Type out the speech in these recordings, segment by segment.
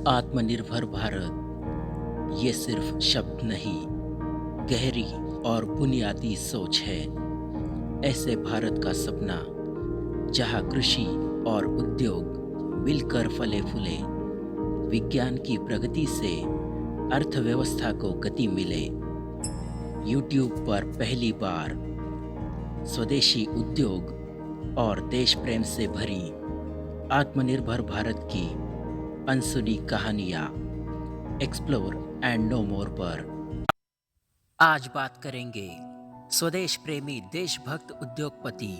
आत्मनिर्भर भारत ये सिर्फ शब्द नहीं, गहरी और बुनियादी सोच है। ऐसे भारत का सपना जहां कृषि और उद्योग मिलकर फले फूले, विज्ञान की प्रगति से अर्थव्यवस्था को गति मिले। यूट्यूब पर पहली बार स्वदेशी उद्योग और देश प्रेम से भरी आत्मनिर्भर भारत की अनसुनी कहानियाँ एक्सप्लोर एंड नो मोर पर आज बात करेंगे स्वदेश प्रेमी देशभक्त उद्योगपति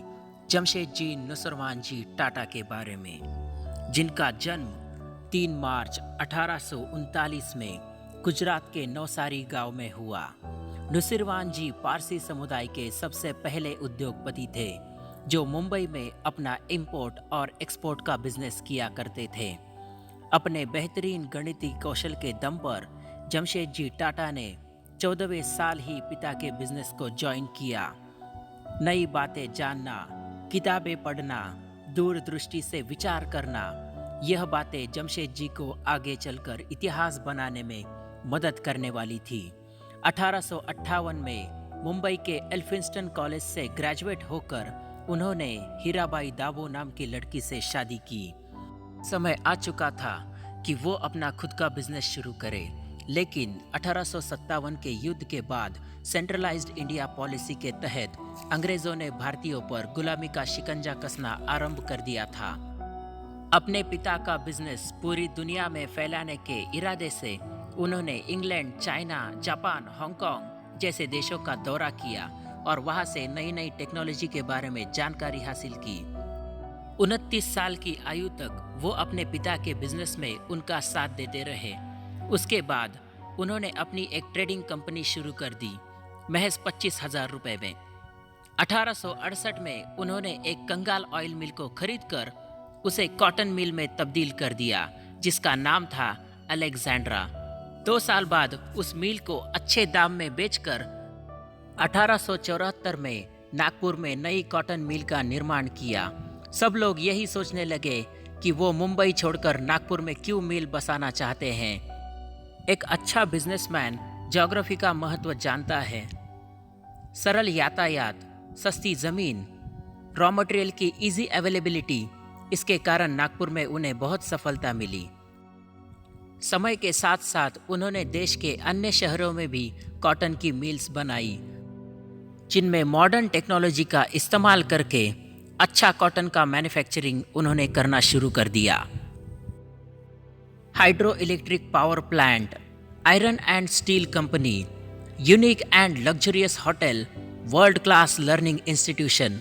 जमशेदजी नुसरवानजी टाटा के बारे में, जिनका जन्म 3 मार्च 1839 में गुजरात के नवसारी गांव में हुआ। नुसरवानजी पारसी समुदाय के सबसे पहले उद्योगपति थे जो मुंबई में अपना इंपोर्ट और एक्सपोर्ट का बिजनेस किया करते थे। अपने बेहतरीन गणितीय कौशल के दम पर जमशेदजी टाटा ने 14वें साल ही पिता के बिजनेस को ज्वाइन किया। नई बातें जानना, किताबें पढ़ना, दूरदृष्टि से विचार करना, यह बातें जमशेदजी को आगे चलकर इतिहास बनाने में मदद करने वाली थी। 1858 में मुंबई के एल्फिंस्टन कॉलेज से ग्रेजुएट होकर उन्होंने हीराबाई दावो नाम की लड़की से शादी की। समय आ चुका था कि वो अपना खुद का बिजनेस शुरू करे, लेकिन 1857 के युद्ध के बाद सेंट्रलाइज्ड इंडिया पॉलिसी के तहत अंग्रेजों ने भारतीयों पर गुलामी का शिकंजा कसना आरंभ कर दिया था। अपने पिता का बिजनेस पूरी दुनिया में फैलाने के इरादे से उन्होंने इंग्लैंड, चाइना, जापान, हांगकांग जैसे देशों का दौरा किया और वहां से नई नई टेक्नोलॉजी के बारे में जानकारी हासिल की। 29 साल की आयु तक वो अपने पिता के बिजनेस में उनका साथ देते रहे। उसके बाद उन्होंने अपनी एक ट्रेडिंग कंपनी शुरू कर दी, महज 25,000 रुपए में। 1868 में उन्होंने एक कंगाल ऑयल मिल को खरीदकर उसे कॉटन मिल में तब्दील कर दिया, जिसका नाम था अलेक्जेंड्रा। 2 साल बाद उस मिल को अच्छे दाम में बेचकर 1874 में नागपुर में नई कॉटन मिल का निर्माण किया। सब लोग यही सोचने लगे कि वो मुंबई छोड़कर नागपुर में क्यों मिल बसाना चाहते हैं। एक अच्छा बिजनेसमैन ज्योग्राफी का महत्व जानता है। सरल यातायात, सस्ती जमीन, रॉ मटेरियल की इजी अवेलेबिलिटी, इसके कारण नागपुर में उन्हें बहुत सफलता मिली। समय के साथ साथ उन्होंने देश के अन्य शहरों में भी कॉटन की मिल्स बनाई, जिनमें मॉडर्न टेक्नोलॉजी का इस्तेमाल करके अच्छा कॉटन का मैन्युफैक्चरिंग उन्होंने करना शुरू कर दिया। Hydro electric power plant, iron and steel company, unique and luxurious hotel, world class learning institution,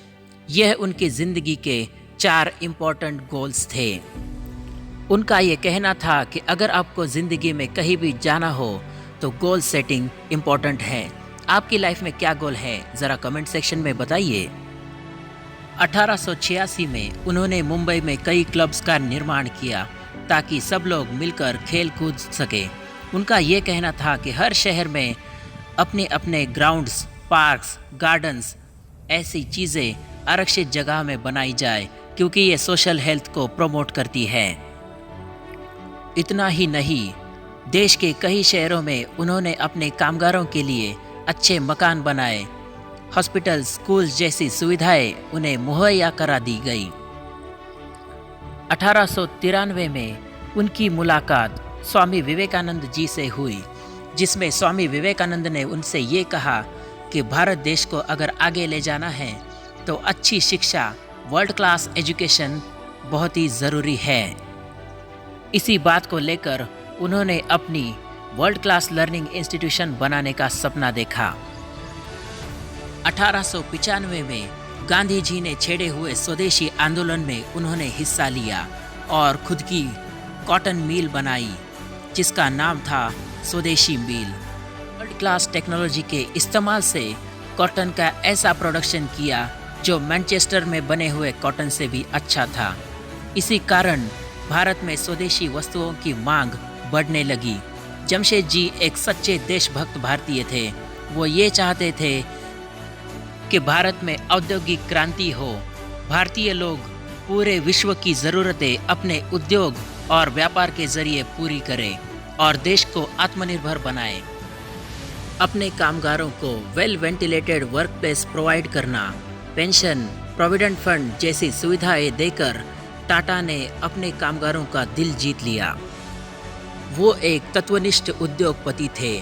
यह उनकी जिंदगी के 4 इम्पोर्टेंट गोल्स थे। उनका ये कहना था कि अगर आपको ज़िंदगी में कहीं भी जाना हो तो गोल सेटिंग इम्पोर्टेंट है। आपकी लाइफ में क्या गोल है, ज़रा कमेंट सेक्शन में बताइए। 1886 में उन्होंने मुंबई में कई क्लब्स का निर्माण किया ताकि सब लोग मिलकर खेल कूद सके। उनका ये कहना था कि हर शहर में अपने अपने ग्राउंड्स, पार्क्स, गार्डन्स, ऐसी चीज़ें आरक्षित जगह में बनाई जाए, क्योंकि ये सोशल हेल्थ को प्रमोट करती है। इतना ही नहीं, देश के कई शहरों में उन्होंने अपने कामगारों के लिए अच्छे मकान बनाए। हॉस्पिटल, स्कूल्स जैसी सुविधाएं उन्हें मुहैया करा दी गई। 1893 में उनकी मुलाकात स्वामी विवेकानंद जी से हुई, जिसमें स्वामी विवेकानंद ने उनसे ये कहा कि भारत देश को अगर आगे ले जाना है तो अच्छी शिक्षा, वर्ल्ड क्लास एजुकेशन बहुत ही ज़रूरी है। इसी बात को लेकर उन्होंने अपनी वर्ल्ड क्लास लर्निंग इंस्टीट्यूशन बनाने का सपना देखा। 1895 में गांधी जी ने छेड़े हुए स्वदेशी आंदोलन में उन्होंने हिस्सा लिया और खुद की कॉटन मिल बनाई, जिसका नाम था स्वदेशी मिल। वर्ल्ड क्लास टेक्नोलॉजी के इस्तेमाल से कॉटन का ऐसा प्रोडक्शन किया जो मैनचेस्टर में बने हुए कॉटन से भी अच्छा था। इसी कारण भारत में स्वदेशी वस्तुओं की मांग बढ़ने लगी। जमशेदजी एक सच्चे देशभक्त भारतीय थे। वो ये चाहते थे कि भारत में औद्योगिक क्रांति हो, भारतीय लोग पूरे विश्व की ज़रूरतें अपने उद्योग और व्यापार के जरिए पूरी करे और देश को आत्मनिर्भर बनाए। अपने कामगारों को well ventilated work place provide करना, पेंशन, प्रोविडेंट फंड जैसी सुविधाएं देकर टाटा ने अपने कामगारों का दिल जीत लिया। वो एक तत्वनिष्ठ उद्योगपति थे।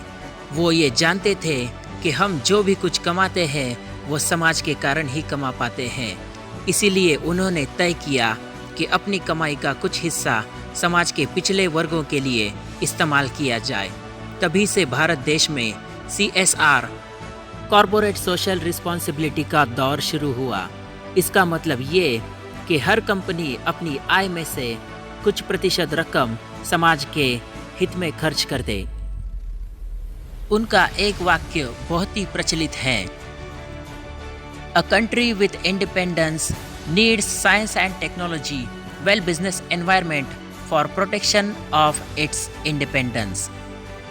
वो ये जानते थे कि हम जो भी कुछ कमाते हैं वो समाज के कारण ही कमा पाते हैं। इसीलिए उन्होंने तय किया कि अपनी कमाई का कुछ हिस्सा समाज के पिछले वर्गों के लिए इस्तेमाल किया जाए। तभी से भारत देश में CSR, कॉरपोरेट सोशल रिस्पॉन्सिबिलिटी का दौर शुरू हुआ। इसका मतलब ये कि हर कंपनी अपनी आय में से कुछ प्रतिशत रकम समाज के हित में खर्च कर दे। उनका एक वाक्य बहुत ही प्रचलित है, a country with independence needs science and technology well business environment for protection of its independence.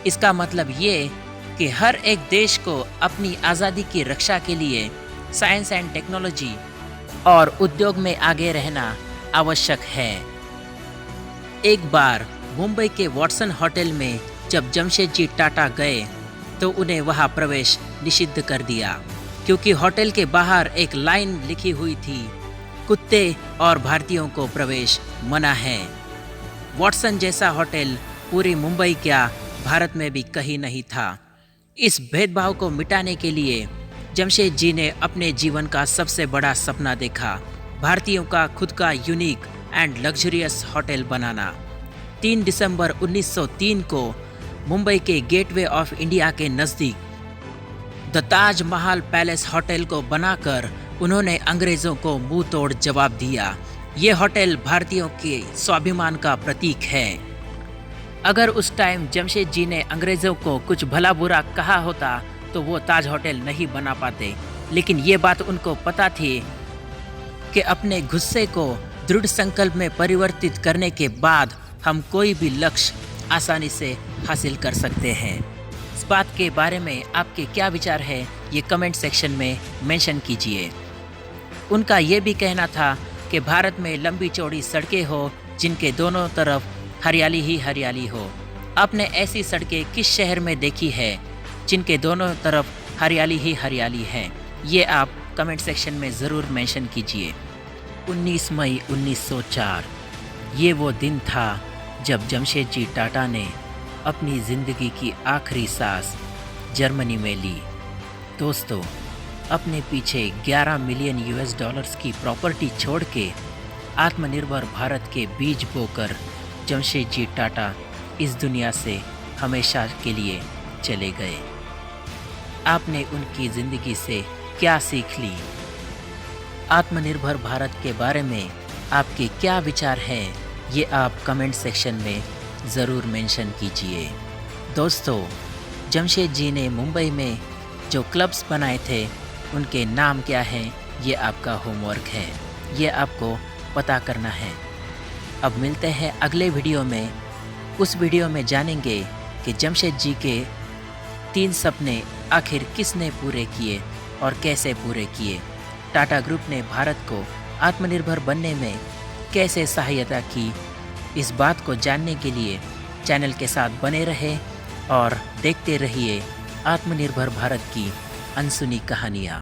इसका मतलब ये कि हर एक देश को अपनी आज़ादी की रक्षा के लिए साइंस एंड टेक्नोलॉजी और उद्योग में आगे रहना आवश्यक है। एक बार मुंबई के वॉटसन होटल में जब जमशेदजी टाटा गए तो उन्हें वहां प्रवेश निषिद्ध कर दिया, क्योंकि होटल के बाहर एक लाइन लिखी हुई थी, कुत्ते और भारतीयों को प्रवेश मना है। वॉटसन जैसा होटल पूरी मुंबई क्या भारत में भी कहीं नहीं था। इस भेदभाव को मिटाने के लिए जमशेदजी ने अपने जीवन का सबसे बड़ा सपना देखा, भारतीयों का खुद का यूनिक एंड लग्जरियस होटल बनाना। 3 दिसंबर 1903 को मुंबई के गेटवे ऑफ इंडिया के नज़दीक the Taj Mahal palace hotel को बनाकर उन्होंने अंग्रेज़ों को मुंह तोड़ जवाब दिया। ये होटल भारतीयों के स्वाभिमान का प्रतीक है। अगर उस टाइम जमशेदजी ने अंग्रेज़ों को कुछ भला बुरा कहा होता तो वो ताज होटल नहीं बना पाते, लेकिन ये बात उनको पता थी कि अपने गुस्से को दृढ़ संकल्प में परिवर्तित करने के बाद हम कोई भी लक्ष्य आसानी से हासिल कर सकते हैं। इस बात के बारे में आपके क्या विचार है, ये कमेंट सेक्शन में मेंशन कीजिए। उनका ये भी कहना था कि भारत में लंबी चौड़ी सड़कें हो जिनके दोनों तरफ हरियाली ही हरियाली हो। आपने ऐसी सड़कें किस शहर में देखी है जिनके दोनों तरफ हरियाली ही हरियाली है? ये आप कमेंट सेक्शन में ज़रूर मेंशन कीजिए। 19 मई 1904 ये वो दिन था जब जमशेदजी टाटा ने अपनी ज़िंदगी की आखिरी सांस जर्मनी में ली। दोस्तों, अपने पीछे 11 मिलियन US की प्रॉपर्टी छोड़ के आत्मनिर्भर भारत के बीज बोकर जमशेदजी टाटा इस दुनिया से हमेशा के लिए चले गए। आपने उनकी ज़िंदगी से क्या सीख ली? आत्मनिर्भर भारत के बारे में आपके क्या विचार हैं, ये आप कमेंट सेक्शन में ज़रूर मेंशन कीजिए। दोस्तों, जमशेदजी ने मुंबई में जो क्लब्स बनाए थे उनके नाम क्या हैं, ये आपका होमवर्क है, ये आपको पता करना है। अब मिलते हैं अगले वीडियो में। उस वीडियो में जानेंगे कि जमशेदजी के 3 सपने आखिर किसने पूरे किए और कैसे पूरे किए। टाटा ग्रुप ने भारत को आत्मनिर्भर बनने में कैसे सहायता की। इस बात को जानने के लिए चैनल के साथ बने रहे और देखते रहिए आत्मनिर्भर भारत की अनसुनी कहानियाँ।